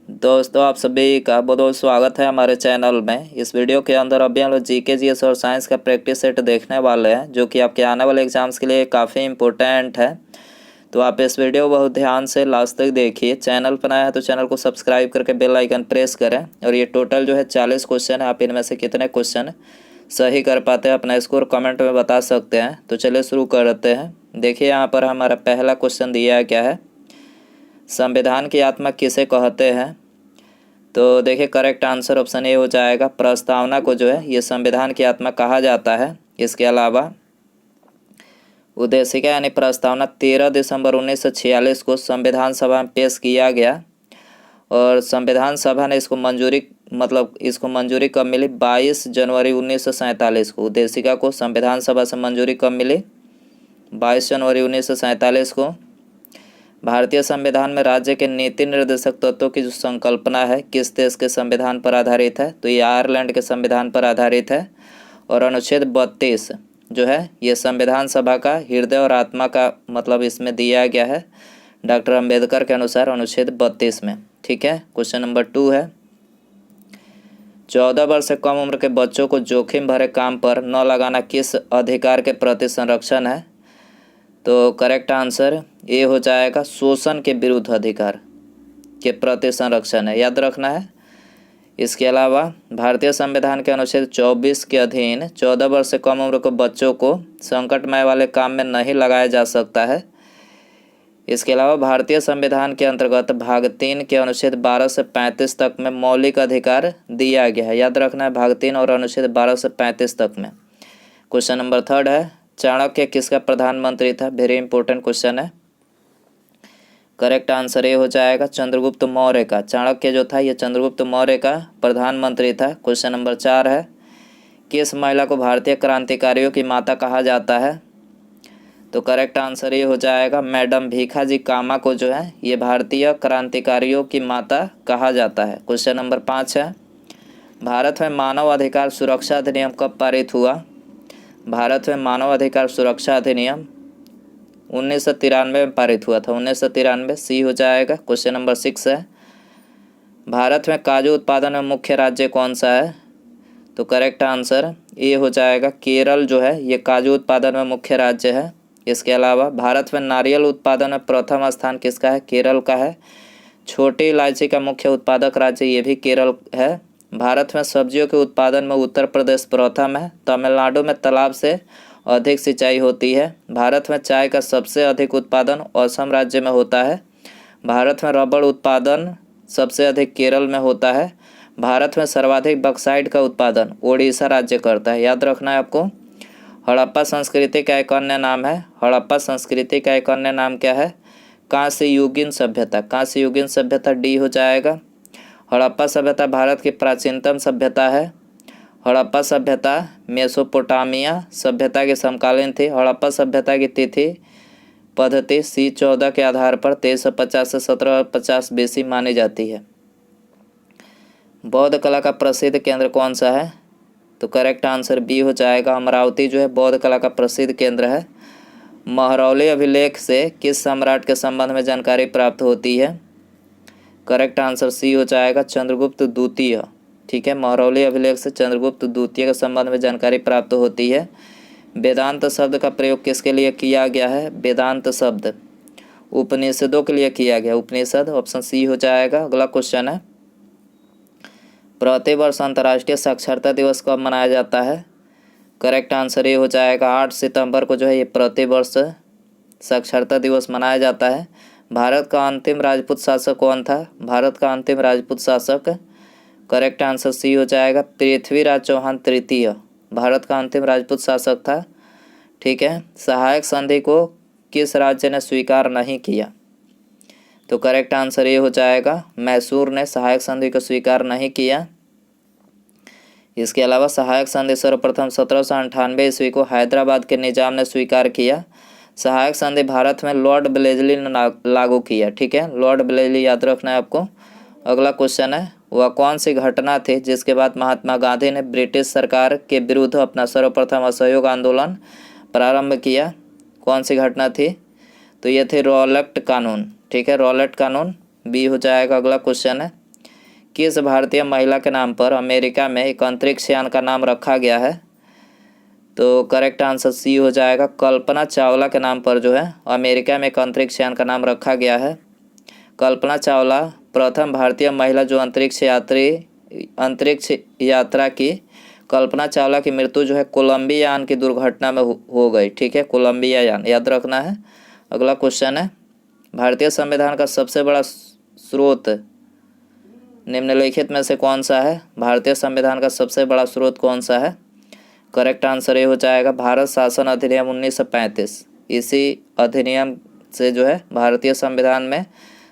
दोस्तों, आप सभी का बहुत बहुत स्वागत है हमारे चैनल में। इस वीडियो के अंदर अभी हम लोग जीके जीएस और साइंस का प्रैक्टिस सेट देखने वाले हैं, जो कि आपके आने वाले एग्जाम्स के लिए काफ़ी इम्पोर्टेंट है। तो आप इस वीडियो को बहुत ध्यान से लास्ट तक देखिए। चैनल पर नया है तो चैनल को सब्सक्राइब करके बेल आइकन प्रेस करें। और ये टोटल जो है 40 क्वेश्चन है। आप इनमें से कितने क्वेश्चन सही कर पाते हैं अपना स्कोर कमेंट में बता सकते हैं। तो चलिए शुरू करते हैं। देखिए यहाँ पर हमारा पहला क्वेश्चन दिया है, क्या है, संविधान की आत्मा किसे कहते हैं। तो देखिए करेक्ट आंसर ऑप्शन ए हो जाएगा। प्रस्तावना को जो है ये संविधान की आत्मा कहा जाता है। इसके अलावा उद्देशिका यानी प्रस्तावना 13 दिसंबर 1946 को संविधान सभा में पेश किया गया और संविधान सभा ने इसको मंजूरी कब मिली? 22 जनवरी 1947 को। उद्देशिका को संविधान सभा से मंजूरी कब मिली? 22 जनवरी 1947 को। भारतीय संविधान में राज्य के नीति निर्देशक तत्वों की जो संकल्पना है किस देश के संविधान पर आधारित है? तो ये आयरलैंड के संविधान पर आधारित है। और अनुच्छेद 32 जो है ये संविधान सभा का हृदय और आत्मा का इसमें दिया गया है डॉक्टर अंबेडकर के अनुसार अनुच्छेद 32 में। ठीक है। क्वेश्चन नंबर 2 है, 14 वर्ष से कम उम्र के बच्चों को जोखिम भरे काम पर न लगाना किस अधिकार के प्रति संरक्षण है? तो करेक्ट आंसर ये हो जाएगा, शोषण के विरुद्ध अधिकार के प्रति संरक्षण है, याद रखना है। इसके अलावा भारतीय संविधान के अनुच्छेद 24 के अधीन 14 वर्ष से कम उम्र के बच्चों को संकटमय वाले काम में नहीं लगाया जा सकता है। इसके अलावा भारतीय संविधान के अंतर्गत भाग 3 के अनुच्छेद 12 से 35 तक में मौलिक अधिकार दिया गया है, याद रखना है, भाग 3 और अनुच्छेद 12 से 35 तक में। क्वेश्चन नंबर 3 है, चाणक्य किसका प्रधानमंत्री था? वेरी इंपॉर्टेंट क्वेश्चन है। करेक्ट आंसर ये हो जाएगा, चंद्रगुप्त मौर्य का। चाणक्य जो था ये चंद्रगुप्त मौर्य का प्रधानमंत्री था। क्वेश्चन नंबर 4 है, किस महिला को भारतीय क्रांतिकारियों की माता कहा जाता है? तो करेक्ट आंसर ये हो जाएगा, मैडम भीखाजी कामा को जो है ये भारतीय क्रांतिकारियों की माता कहा जाता है। क्वेश्चन नंबर 5 है, भारत में मानव अधिकार सुरक्षा अधिनियम कब पारित हुआ? भारत में मानव अधिकार सुरक्षा अधिनियम 1993 में पारित हुआ था, 1993। सी हो जाएगा। क्वेश्चन नंबर 6 है, भारत में काजू उत्पादन में मुख्य राज्य कौन सा है? तो करेक्ट आंसर ये हो जाएगा, केरल जो है ये काजू उत्पादन में मुख्य राज्य है। इसके अलावा भारत में नारियल उत्पादन में प्रथम स्थान किसका है? केरल का है। छोटी इलायची का मुख्य उत्पादक राज्य ये भी केरल है। भारत में सब्जियों के उत्पादन में उत्तर प्रदेश प्रथम है। तमिलनाडु में तालाब से अधिक सिंचाई होती है। भारत में चाय का सबसे अधिक उत्पादन असम राज्य में होता है। भारत में रबड़ उत्पादन सबसे अधिक केरल में होता है। भारत में सर्वाधिक बक्साइट का उत्पादन ओडिशा राज्य करता है, याद रखना है आपको। हड़प्पा संस्कृति का एक अन्य नाम है, हड़प्पा संस्कृति का एक अन्य नाम क्या है? कांस्य युगीन सभ्यता। कांस्य युगीन सभ्यता डी हो जाएगा। हड़प्पा सभ्यता भारत की प्राचीनतम सभ्यता है। हड़प्पा सभ्यता मेसोपोटामिया सभ्यता के समकालीन थी। हड़प्पा सभ्यता की तिथि पद्धति C14 के आधार पर 1350 से 1750 BC मानी जाती है। बौद्ध कला का प्रसिद्ध केंद्र कौन सा है? तो करेक्ट आंसर बी हो जाएगा, अमरावती जो है बौद्ध कला का प्रसिद्ध केंद्र है। महरौली अभिलेख से किस सम्राट के संबंध में जानकारी प्राप्त होती है? करेक्ट आंसर सी हो जाएगा, चंद्रगुप्त द्वितीय। ठीक है, महरौली अभिलेख से चंद्रगुप्त द्वितीय के संबंध में जानकारी प्राप्त होती है। वेदांत शब्द का प्रयोग किसके लिए किया गया है? वेदांत शब्द उपनिषदों के लिए किया गया, उपनिषद। ऑप्शन सी हो जाएगा। अगला क्वेश्चन है, प्रतिवर्ष अंतर्राष्ट्रीय साक्षरता दिवस कब मनाया जाता है? करेक्ट आंसर ये हो जाएगा, 8 सितंबर को जो है ये प्रतिवर्ष साक्षरता दिवस मनाया जाता है। भारत का अंतिम राजपूत शासक कौन था? भारत का अंतिम राजपूत शासक, करेक्ट आंसर सी हो जाएगा, पृथ्वीराज चौहान तृतीय भारत का अंतिम राजपूत शासक था। ठीक है। सहायक संधि को किस राज्य ने स्वीकार नहीं किया? तो करेक्ट आंसर ये हो जाएगा, मैसूर ने सहायक संधि को स्वीकार नहीं किया। इसके अलावा सहायक संधि सर्वप्रथम 1798 ईस्वी को हैदराबाद के निजाम ने स्वीकार किया। सहायक संधि भारत में लॉर्ड ब्लेजली ने लागू किया। ठीक है, लॉर्ड ब्लेजली याद रखना है आपको। अगला क्वेश्चन है, वह कौन सी घटना थी जिसके बाद महात्मा गांधी ने ब्रिटिश सरकार के विरुद्ध अपना सर्वप्रथम असहयोग आंदोलन प्रारंभ किया? कौन सी घटना थी? तो ये थे रॉलेट कानून। ठीक है, रॉलेट कानून बी हो जाएगा। अगला क्वेश्चन है, किस भारतीय महिला के नाम पर अमेरिका में एक अंतरिक्ष यान का नाम रखा गया है? तो करेक्ट आंसर सी हो जाएगा। कल्पना चावला के नाम पर जो है अमेरिका में एक अंतरिक्ष यान का नाम रखा गया है। कल्पना चावला प्रथम भारतीय महिला जो अंतरिक्ष यात्रा की। कल्पना चावला की मृत्यु जो है कोलंबिया यान की दुर्घटना में हो गई। ठीक है, कोलंबिया यान याद रखना है। अगला क्वेश्चन है, भारतीय संविधान का सबसे बड़ा स्रोत निम्नलिखित में से कौन सा है? भारतीय संविधान का सबसे बड़ा स्रोत कौन सा है? करेक्ट आंसर ये हो जाएगा भारत शासन अधिनियम 1935। इसी अधिनियम से जो है भारतीय संविधान में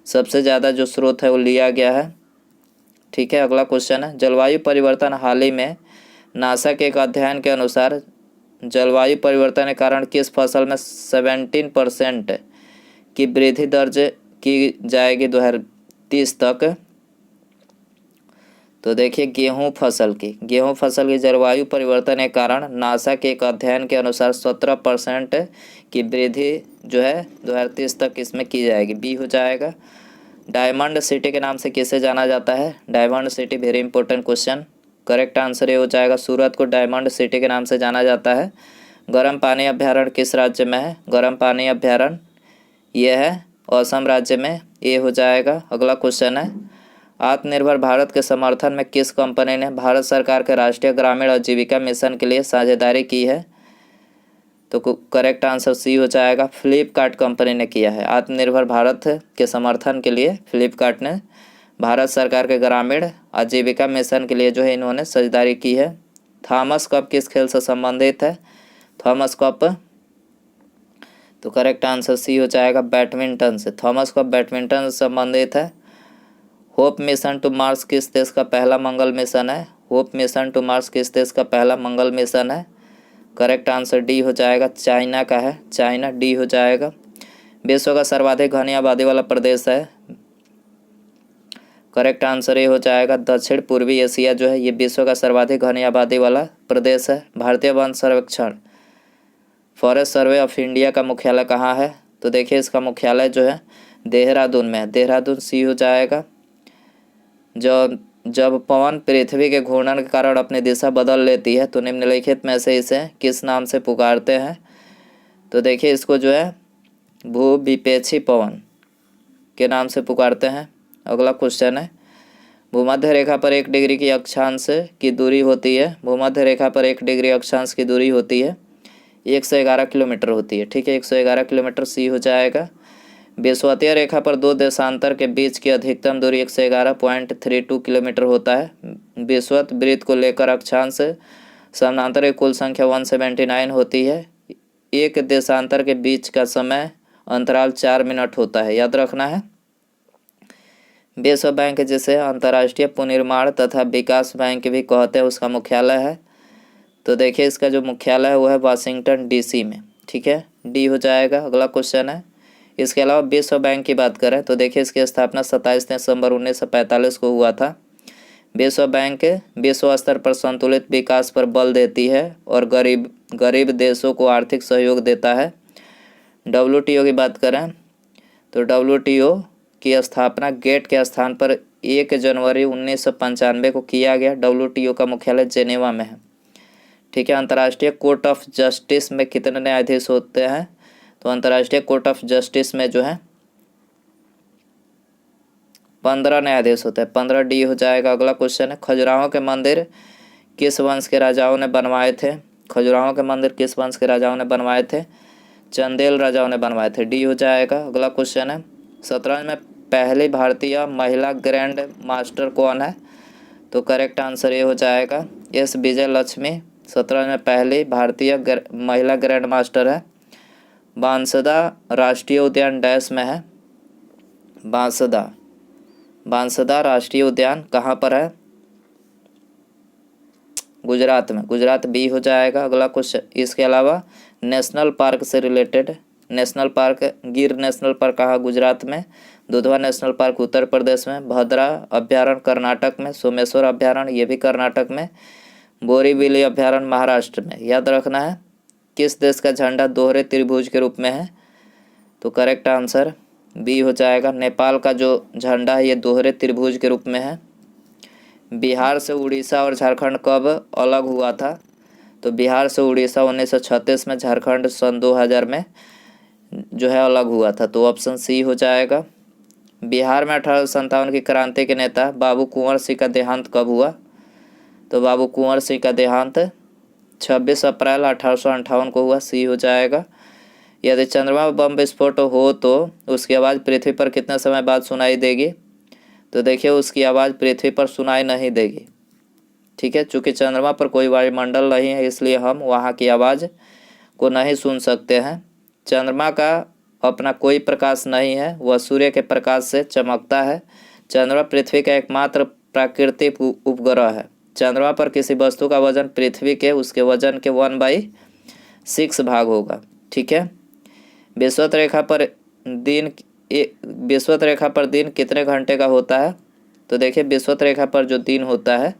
सबसे ज़्यादा जो स्रोत है वो लिया गया है। ठीक है, अगला क्वेश्चन है, जलवायु परिवर्तन हाल ही में नासा के एक अध्ययन के अनुसार जलवायु परिवर्तन के कारण किस फसल में 17% की वृद्धि दर्ज की जाएगी 2030 तक? तो देखिए गेहूं फसल की जलवायु परिवर्तन के कारण नासा के एक अध्ययन के अनुसार 17% की वृद्धि जो है 2030 तक इसमें की जाएगी। बी हो जाएगा। डायमंड सिटी के नाम से किसे जाना जाता है? Diamond city, very important question. Correct answer ये हो जाएगा सूरत को डायमंड सिटी के नाम से जाना जाता है। गर्म पानी अभ्यारण्य किस राज्य में है? गर्म पानी अभ्यारण्य ये है असम राज्य में। ये हो जाएगा। अगला क्वेश्चन है, आत्मनिर्भर भारत के समर्थन में किस कंपनी ने भारत सरकार के राष्ट्रीय ग्रामीण आजीविका मिशन के लिए साझेदारी की है? तो करेक्ट आंसर सी हो जाएगा, फ्लिपकार्ट कंपनी ने किया है। आत्मनिर्भर भारत के समर्थन के लिए फ्लिपकार्ट ने भारत सरकार के ग्रामीण आजीविका मिशन के लिए जो है इन्होंने साझेदारी की है। थॉमस कप किस खेल से संबंधित है? थॉमस कप, तो करेक्ट आंसर सी हो जाएगा बैडमिंटन से। थॉमस कप बैडमिंटन से संबंधित है। होप मिशन टू मार्स किस देश का पहला मंगल मिशन है? होप मिशन टू मार्स किस देश का पहला मंगल मिशन है? करेक्ट आंसर डी हो जाएगा, चाइना का है। चाइना, डी हो जाएगा। विश्व का सर्वाधिक घनी आबादी वाला प्रदेश है? करेक्ट आंसर ये हो जाएगा दक्षिण पूर्वी एशिया जो है ये विश्व का सर्वाधिक घनी आबादी वाला प्रदेश है। भारतीय वन सर्वेक्षण फॉरेस्ट सर्वे ऑफ इंडिया का मुख्यालय कहाँ है? तो देखिए इसका मुख्यालय जो है देहरादून में है। देहरादून सी हो जाएगा। जब पवन पृथ्वी के घूर्णन के कारण अपनी दिशा बदल लेती है तो निम्नलिखित में से इसे किस नाम से पुकारते हैं? तो देखिए इसको जो है भूविपेक्षी पवन के नाम से पुकारते हैं। अगला क्वेश्चन है, भूमध्य रेखा पर 1 डिग्री की अक्षांश की दूरी होती है। भूमध्य रेखा पर 1 डिग्री अक्षांश की दूरी होती है 111 किलोमीटर होती है। ठीक है, 111 किलोमीटर सी हो जाएगा। विषुवतीय रेखा पर दो देशांतर के बीच की अधिकतम दूरी 111.32 किलोमीटर होता है। विषुवत वृत्त को लेकर अक्षांश समानांतर की कुल संख्या 179 होती है। एक देशांतर के बीच का समय अंतराल 4 मिनट होता है, याद रखना है। विश्व बैंक जिसे अंतर्राष्ट्रीय पुनर्निर्माण तथा विकास बैंक भी कहते हैं उसका मुख्यालय है। तो देखिए इसका जो मुख्यालय है वो है वाशिंगटन डीसी में। ठीक है, डी हो जाएगा। अगला क्वेश्चन है, इसके अलावा विश्व बैंक की बात करें तो देखिए इसकी स्थापना 27 दिसंबर 1945 को हुआ था। विश्व बैंक विश्व स्तर पर संतुलित विकास पर बल देती है और गरीब देशों को आर्थिक सहयोग देता है। WTO की बात करें तो WTO की स्थापना गेट के स्थान पर 1 जनवरी 1995 को किया गया। WTO का मुख्यालय जेनेवा में है। ठीक है, अंतर्राष्ट्रीय कोर्ट ऑफ जस्टिस में कितने न्यायाधीश होते हैं? तो अंतर्राष्ट्रीय कोर्ट ऑफ जस्टिस में जो है 15 न्यायाधीश होते हैं। 15 डी हो जाएगा। अगला क्वेश्चन है, खजुराहो के मंदिर किस वंश के राजाओं ने बनवाए थे? खजुराहो के मंदिर किस वंश के राजाओं ने बनवाए थे? चंदेल राजाओं ने बनवाए थे। डी हो जाएगा। अगला क्वेश्चन है, शतरंज में पहली भारतीय महिला ग्रैंड मास्टर कौन है? तो करेक्ट आंसर ये हो जाएगा एस विजय लक्ष्मी शतरंज में पहली भारतीय महिला ग्रैंड मास्टर है। बांसदा राष्ट्रीय उद्यान डैश में है। बांसदा राष्ट्रीय उद्यान कहाँ पर है? गुजरात में। गुजरात बी हो जाएगा। अगला क्वेश्चन, इसके अलावा नेशनल पार्क से रिलेटेड नेशनल पार्क, गिर नेशनल पार्क कहाँ? गुजरात में। दुधवा नेशनल पार्क उत्तर प्रदेश में। भद्रा अभ्यारण्य कर्नाटक में। सोमेश्वर अभ्यारण्य ये भी कर्नाटक में। बोरीवली अभ्यारण्य महाराष्ट्र में। याद रखना है। किस देश का झंडा दोहरे त्रिभुज के रूप में है? तो करेक्ट आंसर बी हो जाएगा। नेपाल का जो झंडा है ये दोहरे त्रिभुज के रूप में है। बिहार से उड़ीसा और झारखंड कब अलग हुआ था? तो बिहार से उड़ीसा 1936 में, झारखंड सन 2000 में जो है अलग हुआ था। तो ऑप्शन सी हो जाएगा। बिहार में 1857 की क्रांति के नेता बाबू कुंवर सिंह का देहांत कब हुआ? तो बाबू कुंवर सिंह का देहांत 26 अप्रैल 1858 को हुआ। सी हो जाएगा। यदि चंद्रमा में बम विस्फोट हो तो उसकी आवाज़ पृथ्वी पर कितने समय बाद सुनाई देगी? तो देखिए, उसकी आवाज़ पृथ्वी पर सुनाई नहीं देगी। ठीक है, चूँकि चंद्रमा पर कोई वायुमंडल नहीं है, इसलिए हम वहाँ की आवाज़ को नहीं सुन सकते हैं। चंद्रमा का अपना कोई प्रकाश नहीं है, वह सूर्य के प्रकाश से चमकता है। चंद्रमा पृथ्वी का एकमात्र प्राकृतिक उपग्रह है। चंद्रमा पर किसी वस्तु का वजन पृथ्वी के उसके वजन के 1/6 भाग होगा। ठीक है। विषुवत रेखा पर दिन कितने घंटे का होता है? तो देखिए, विषुवत रेखा पर जो दिन होता है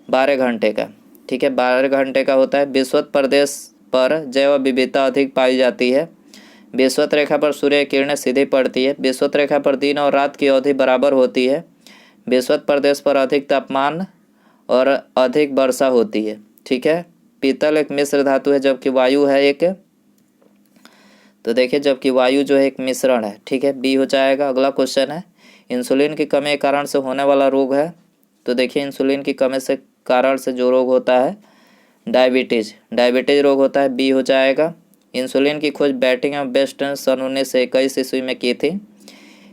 12 घंटे का। ठीक है, 12 घंटे का होता है। विषुवत प्रदेश पर जैव विविधता अधिक पाई जाती है। विषुवत रेखा पर सूर्य की किरणें सीधी पड़ती है। विषुवत रेखा पर दिन और रात की अवधि बराबर होती है। विषुवत प्रदेश पर अधिक तापमान और अधिक वर्षा होती है। ठीक है। पीतल एक मिश्र धातु है, जबकि वायु है एक, तो देखिए जबकि वायु जो है एक मिश्रण है। ठीक है, बी हो जाएगा। अगला क्वेश्चन है, इंसुलिन की कमी के कारण से होने वाला रोग है। तो देखिए, इंसुलिन की कमी से कारण से जो रोग होता है डायबिटीज रोग होता है। बी हो जाएगा। इंसुलिन की खोज बैटिंग एवं बेस्ट ने सन 1921 ईस्वी में की थी।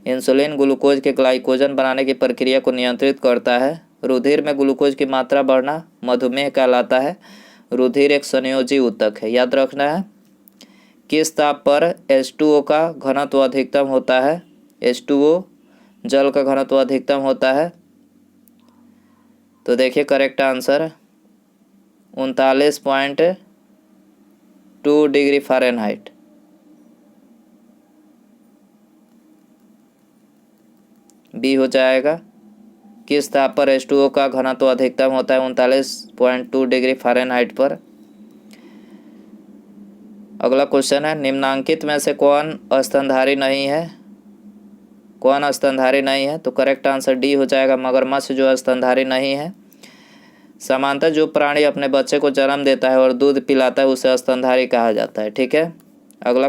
इंसुलिन ग्लूकोज के ग्लाइकोजन बनाने की प्रक्रिया को नियंत्रित करता है। रुधिर में ग्लूकोज की मात्रा बढ़ना मधुमेह कहलाता है। रुधिर एक संयोजी ऊतक है, याद रखना है। किस ताप पर H2O का घनत्व अधिकतम होता है? H2O जल का घनत्व अधिकतम होता है। तो देखिए, correct answer 39.2 degree Fahrenheit. B हो जाएगा। किस ताप पर H2O का घनत्व अधिकतम होता है? 39.2 डिग्री फ़ारेनहाइट पर। अगला क्वेश्चन है, निम्नांकित में से कौन स्तनधारी नहीं है? तो करेक्ट आंसर डी हो जाएगा। मगरमच्छ जो स्तनधारी नहीं है। सामान्यतः जो प्राणी अपने बच्चे को जन्म देता है और दूध पिलाता है उसे स्तनधारी कहा जाता है। ठीक है। अगला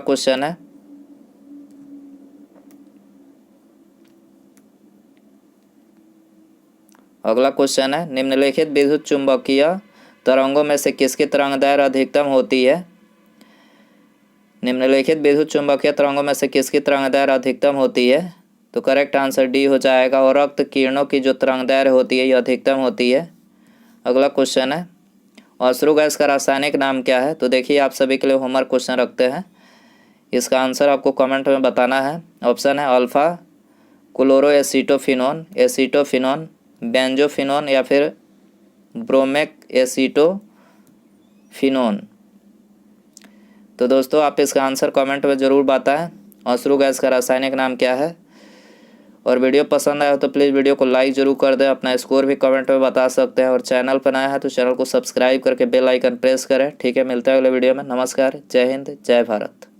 क्वेश्चन है, निम्नलिखित विद्युत चुंबकीय तरंगों में से किसकी तरंगदैर्घ्य अधिकतम होती है? निम्नलिखित विद्युत चुंबकीय तरंगों में से किसकी तरंगदैर्घ्य अधिकतम होती है? तो करेक्ट आंसर डी हो जाएगा। और रक्त किरणों की जो तरंगदैर्घ्य होती है ये अधिकतम होती है। अगला क्वेश्चन है, अश्रु गैस का रासायनिक नाम क्या है? तो देखिए, आप सभी के लिए होमवर्क क्वेश्चन रखते हैं, इसका आंसर आपको कमेंट में बताना है। ऑप्शन है अल्फा क्लोरोएसीटोफिनोन, एसीटोफिनोन, बेंजोफिनोन या फिर ब्रोमिक एसीटोफिनोन। तो दोस्तों, आप इसका आंसर कमेंट में ज़रूर बताएं, अश्रु गैस का रासायनिक नाम क्या है। और वीडियो पसंद आया हो तो प्लीज़ वीडियो को लाइक ज़रूर कर दें। अपना स्कोर भी कमेंट में बता सकते हैं। और चैनल पर नया है तो चैनल को सब्सक्राइब करके बेल आइकन प्रेस करें। ठीक है, मिलते हैं अगले वीडियो में। नमस्कार, जय हिंद, जय भारत।